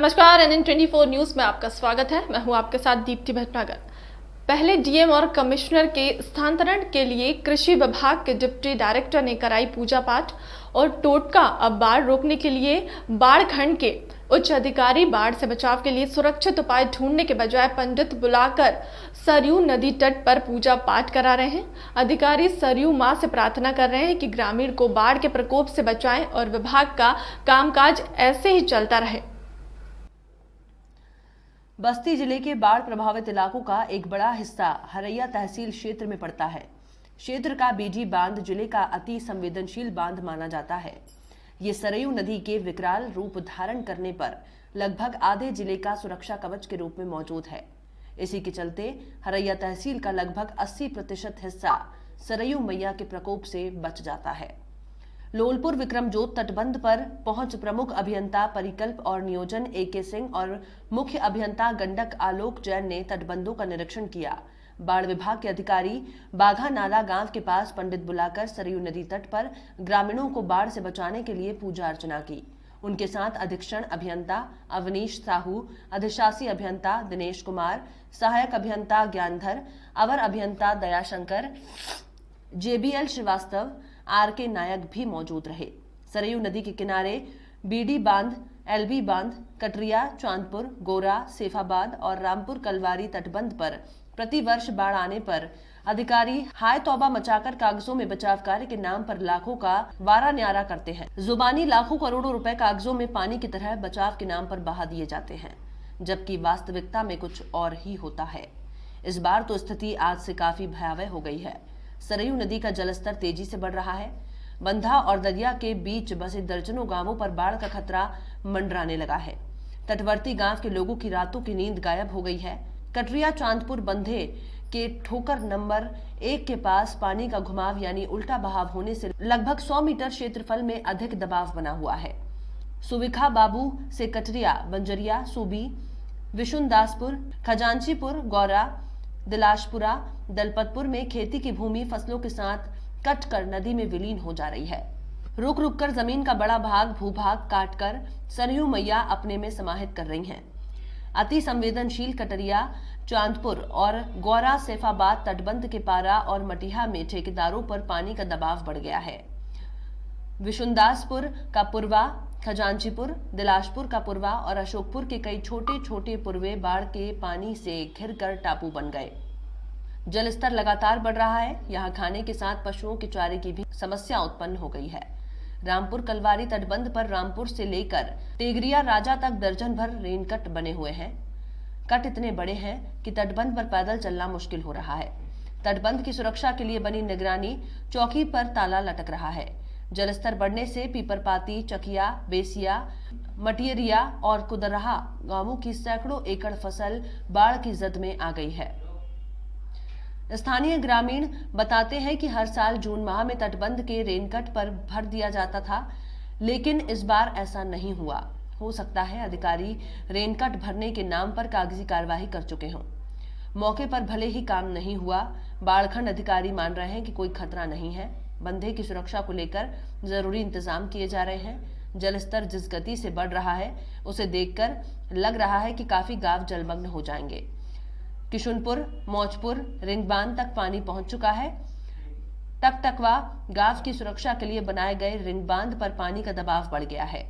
नमस्कार, NN24 news में आपका स्वागत है। मैं हूं आपके साथ दीप्ति भटनागर। पहले डीएम और कमिश्नर के स्थानांतरण के लिए कृषि विभाग के डिप्टी डायरेक्टर ने कराई पूजा पाठ और टोटका। अब बाढ़ रोकने के लिए बाढ़ खंड के उच्च अधिकारी बाढ़ से बचाव के लिए सुरक्षित उपाय ढूंढने के बजाय पंडित बुलाकर सरयू नदी तट पर पूजा पाठ करा रहे हैं। अधिकारी सरयू मां से प्रार्थना कर रहे हैं कि ग्रामीण को बाढ़ के प्रकोप से बचाएं और विभाग का कामकाज ऐसे ही चलता रहे। बस्ती जिले के बाढ़ प्रभावित इलाकों का एक बड़ा हिस्सा हरैया तहसील क्षेत्र में पड़ता है। क्षेत्र का बीडी बांध जिले का अति संवेदनशील बांध माना जाता है। ये सरयू नदी के विकराल रूप धारण करने पर लगभग आधे जिले का सुरक्षा कवच के रूप में मौजूद है। इसी के चलते हरैया तहसील का लगभग 80% हिस्सा सरयू मैया के प्रकोप से बच जाता है। लोलपुर विक्रमजोत तटबंध पर पहुंच प्रमुख अभियंता परिकल्प और नियोजन AK सिंह और मुख्य अभियंता गंडक आलोक जैन ने तटबंधों का निरीक्षण किया। बाढ़ विभाग के अधिकारी बाघा नाला गांव के पास पंडित बुलाकर सरयू नदी तट पर ग्रामीणों को बाढ़ से बचाने के लिए पूजा अर्चना की। उनके साथ अधीक्षण अभियंता अवनीश साहू, अधिशासी अभियंता दिनेश कुमार, सहायक अभियंता ज्ञानधर, अवर अभियंता दयाशंकर, JBL श्रीवास्तव, RK नायक भी मौजूद रहे। सरयू नदी के किनारे बीडी बांध, LB बांध, कटरिया, चांदपुर, गोरा, सेफाबाद और रामपुर कलवारी तटबंध पर प्रतिवर्ष बाढ़ आने पर अधिकारी हाय तौबा मचाकर कागजों में बचाव कार्य के नाम पर लाखों का वारा न्यारा करते हैं। जुबानी लाखों करोड़ों रुपए कागजों में पानी की तरह बचाव के नाम पर बहा दिए जाते हैं, जबकि वास्तविकता में कुछ और ही होता है। इस बार तो स्थिति आज से काफी भयावह हो गई है। सरयू नदी का जलस्तर तेजी से बढ़ रहा है। बंधा और दरिया के बीच बसे दर्जनों गांवों पर बाढ़ का खतरा मंडराने लगा है। तटवर्ती गांव के लोगों की रातों की नींद गायब हो गई है। कटरिया चांदपुर बंधे के ठोकर नंबर 1 के पास पानी का घुमाव यानी उल्टा बहाव होने से लगभग 100 मीटर क्षेत्रफल में अधिक दबाव बना हुआ है। सुविखा बाबू से कटरिया, बंजरिया, सूबी, विशुनदासपुर, खजांचीपुर, गौरा, दिलाशपुरा, दलपतपुर में खेती की भूमि फसलों के साथ कट कर नदी में विलीन हो जा रही है। रुक रुक कर जमीन का बड़ा भाग भूभाग काटकर सरयू मैया अपने में समाहित कर रही हैं। अति संवेदनशील कटरिया, चांदपुर और गौरा सेफाबाद तटबंध के पारा और मटिहा में ठेकेदारों पर पानी का दबाव बढ़ गया है। विशुनदासपुर का पुरवा, खजांचीपुर, दिलाशपुर का पुरवा और अशोकपुर के कई छोटे छोटे पुरवे बाढ़ के पानी से घिरकर टापू बन गए। जल स्तर लगातार बढ़ रहा है। यहाँ खाने के साथ पशुओं के चारे की भी समस्या उत्पन्न हो गई है। रामपुर कलवारी तटबंध पर रामपुर से लेकर टेगरिया राजा तक दर्जन भर रेनकट बने हुए हैं। कट इतने बड़े हैं कि तटबंध पर पैदल चलना मुश्किल हो रहा है। तटबंध की सुरक्षा के लिए बनी निगरानी चौकी पर ताला लटक रहा है। जलस्तर बढ़ने से पीपरपाती, चकिया, बेसिया, मटियरिया और कुदरहा गांवों की सैकड़ों एकड़ फसल बाढ़ की जद में आ गई है। स्थानीय ग्रामीण बताते हैं कि हर साल जून माह में तटबंध के रेनकट पर भर दिया जाता था, लेकिन इस बार ऐसा नहीं हुआ। हो सकता है अधिकारी रेनकट भरने के नाम पर कागजी कार्यवाही कर चुके हों। मौके पर भले ही काम नहीं हुआ, बाढ़खंड अधिकारी मान रहे हैं कि कोई खतरा नहीं है। बंधे की सुरक्षा को लेकर जरूरी इंतजाम किए जा रहे हैं। जलस्तर जिस गति से बढ़ रहा है उसे देखकर लग रहा है कि काफी गांव जलमग्न हो जाएंगे। किशुनपुर, मौजपुर, रिंगबांध तक पानी पहुंच चुका है। टकटकवा गांव की सुरक्षा के लिए बनाए गए रिंगबांध पर पानी का दबाव बढ़ गया है।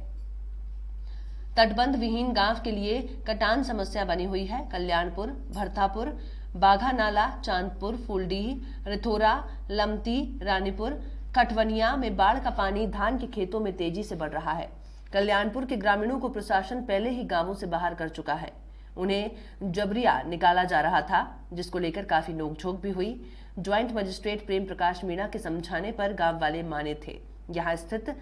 तटबंध विहीन गांव के लिए कटान समस्या बनी हुई है। कल्याणपुर, भरथापुर, बाघा नाला, चांदपुर, फूलडीह, रिथोरा, लमती, रानीपुर, खटवनिया में बाढ़ का पानी धान के खेतों में तेजी से बढ़ रहा है। कल्याणपुर के ग्रामीणों को प्रशासन पहले ही गांवों से बाहर कर चुका है। उन्हें जबरिया निकाला जा रहा था, जिसको लेकर काफी नोकझोंक भी हुई। ज्वाइंट मजिस्ट्रेट प्रेम प्रकाश मीणा के समझाने पर गांव वाले माने थे। यहाँ स्थित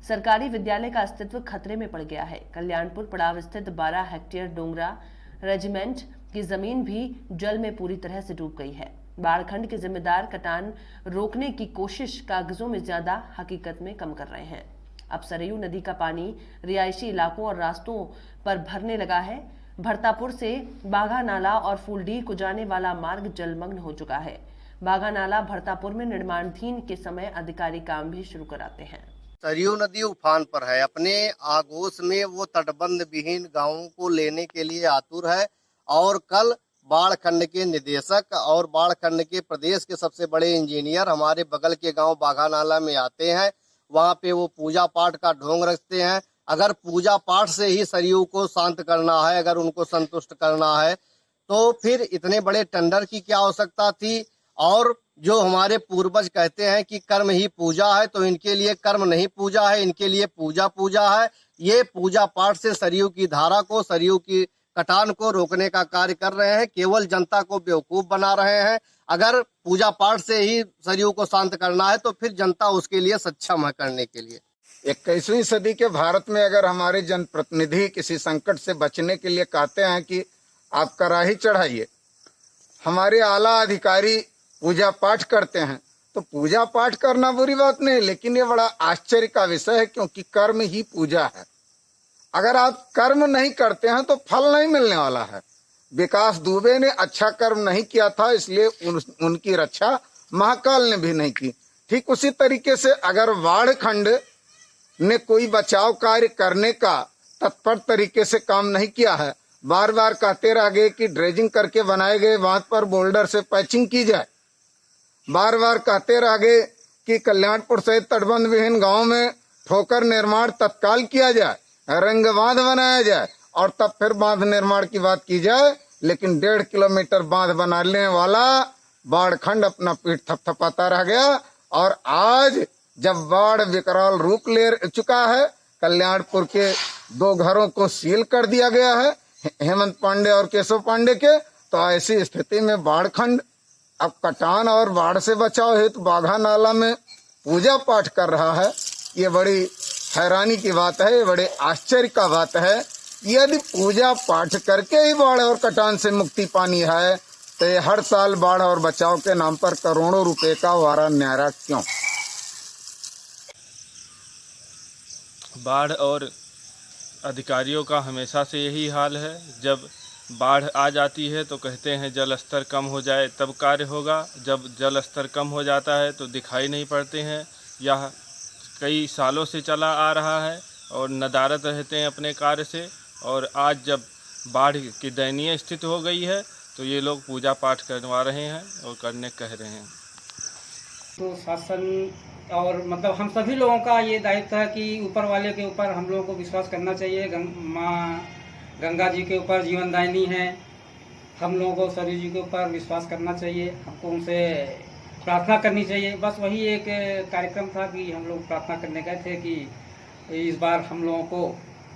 सरकारी विद्यालय का अस्तित्व खतरे में पड़ गया है। कल्याणपुर पड़ाव स्थित 12 हेक्टेयर डोंगरा रेजिमेंट की जमीन भी जल में पूरी तरह से डूब गई है। बाढ़खंड के जिम्मेदार कटान रोकने की कोशिश कागजों में ज्यादा, हकीकत में कम कर रहे हैं। अब सरयू नदी का पानी रिहायशी इलाकों और रास्तों पर भरने लगा है। भरतापुर से बाघा नाला और फूलडीह को जाने वाला मार्ग जलमग्न हो चुका है। बाघा नाला भरतापुर में निर्माणाधीन के समय अधिकारी काम भी शुरू कराते हैं। सरयू नदी उफान पर है। अपने आगोश में वो तटबंध विहीन गांवों को लेने के लिए आतुर है और कल बाढ़ खंड के निदेशक और बाढ़ खंड के प्रदेश के सबसे बड़े इंजीनियर हमारे बगल के गांव बाघा नाला में आते हैं। वहां पे वो पूजा पाठ का ढोंग रखते हैं। अगर पूजा पाठ से ही सरयू को शांत करना है, अगर उनको संतुष्ट करना है, तो फिर इतने बड़े टेंडर की क्या आवश्यकता थी। और जो हमारे पूर्वज कहते हैं कि कर्म ही पूजा है, तो इनके लिए कर्म नहीं पूजा है, इनके लिए पूजा पूजा है। ये पूजा पाठ से सरयू की धारा को, सरयू की कटान को रोकने का कार्य कर रहे हैं। केवल जनता को बेवकूफ बना रहे हैं। अगर पूजा पाठ से ही सरयू को शांत करना है तो फिर जनता उसके लिए सक्षम है करने के लिए। 21वीं सदी के भारत में अगर हमारे जनप्रतिनिधि किसी संकट से बचने के लिए कहते हैं कि आप कराही चढ़ाइए, हमारे आला अधिकारी पूजा पाठ करते हैं, तो पूजा पाठ करना बुरी बात नहीं, लेकिन ये बड़ा आश्चर्य का विषय है क्योंकि कर्म ही पूजा है। अगर आप कर्म नहीं करते हैं तो फल नहीं मिलने वाला है। विकास दुबे ने अच्छा कर्म नहीं किया था, इसलिए उनकी रक्षा महाकाल ने भी नहीं की। ठीक उसी तरीके से अगर बाढ़ खंड ने कोई बचाव कार्य करने का तत्पर तरीके से काम नहीं किया है, बार बार कहते रह गए कि ड्रेजिंग करके बनाए गए बांध पर बोल्डर से पैचिंग की जाए, बार बार कहते रह गए कि कल्याणपुर सहित तटबंध विहीन गांव में ठोकर निर्माण तत्काल किया जाए, रंग बांध बनाया जाए और तब फिर बांध निर्माण की बात की जाए, लेकिन 1.5 किलोमीटर बांध बनाने वाला बाढ़ खंड अपना पीठ थपथपाता रह गया। और आज जब बाढ़ विकराल रूप ले चुका है, कल्याणपुर के 2 घरों को सील कर दिया गया है, हेमंत पांडे और केशव पांडे के, तो ऐसी स्थिति में बाढ़ खंड अब कटान और बाढ़ से बचाव हेतु बाघा नाला में पूजा पाठ कर रहा है। ये बड़ी हैरानी की बात है, ये बड़े आश्चर्य का बात है। यदि पूजा पाठ करके ही बाढ़ और कटान से मुक्ति पानी है, तो ये हर साल बाढ़ और बचाव के नाम पर करोड़ों रुपए का वारा न्यारा क्यों? बाढ़ और अधिकारियों का हमेशा से यही हाल है। जब बाढ़ आ जाती है तो कहते हैं जल स्तर कम हो जाए तब कार्य होगा। जब जल स्तर कम हो जाता है तो दिखाई नहीं पड़ते हैं। यह कई सालों से चला आ रहा है और नदारत रहते हैं अपने कार्य से। और आज जब बाढ़ की दयनीय स्थिति हो गई है तो ये लोग पूजा पाठ करवा रहे हैं और करने कह रहे हैं। तो शासन और मतलब हम सभी लोगों का ये दायित्व है कि ऊपर वाले के ऊपर हम लोगों को विश्वास करना चाहिए। माँ गंगा जी के ऊपर जीवनदायिनी है, हम लोगों को सरयू जी के ऊपर विश्वास करना चाहिए, हमको उनसे प्रार्थना करनी चाहिए। बस वही एक कार्यक्रम था कि हम लोग प्रार्थना करने गए थे कि इस बार हम लोगों को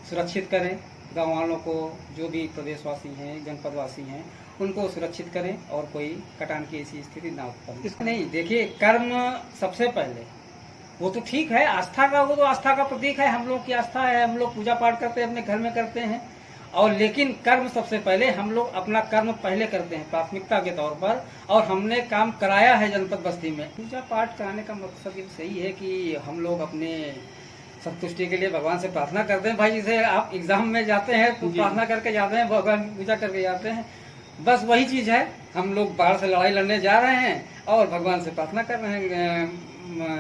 सुरक्षित करें, गाँव वालों को, जो भी प्रदेशवासी हैं, जनपदवासी हैं, उनको सुरक्षित करें और कोई कटान की ऐसी स्थिति ना उत्पन्न। इसको नहीं, देखिए कर्म सबसे पहले, वो तो ठीक है, आस्था का, वो तो आस्था का प्रतीक है, हम लोग की आस्था है, हम लोग पूजा पाठ करते हैं, अपने घर में करते हैं। और लेकिन कर्म सबसे पहले, हम लोग अपना कर्म पहले करते हैं प्राथमिकता के तौर पर, और हमने काम कराया है जनपद बस्ती में। पूजा पाठ कराने का मकसद ये सही है कि हम लोग अपने संतुष्टि के लिए भगवान से प्रार्थना करते हैं। भाई जैसे आप एग्जाम में जाते हैं तो प्रार्थना करके जाते हैं, भगवान की पूजा करके जाते हैं, बस वही चीज़ है। हम लोग बाढ़ से लड़ाई लड़ने जा रहे हैं और भगवान से प्रार्थना कर रहे हैं।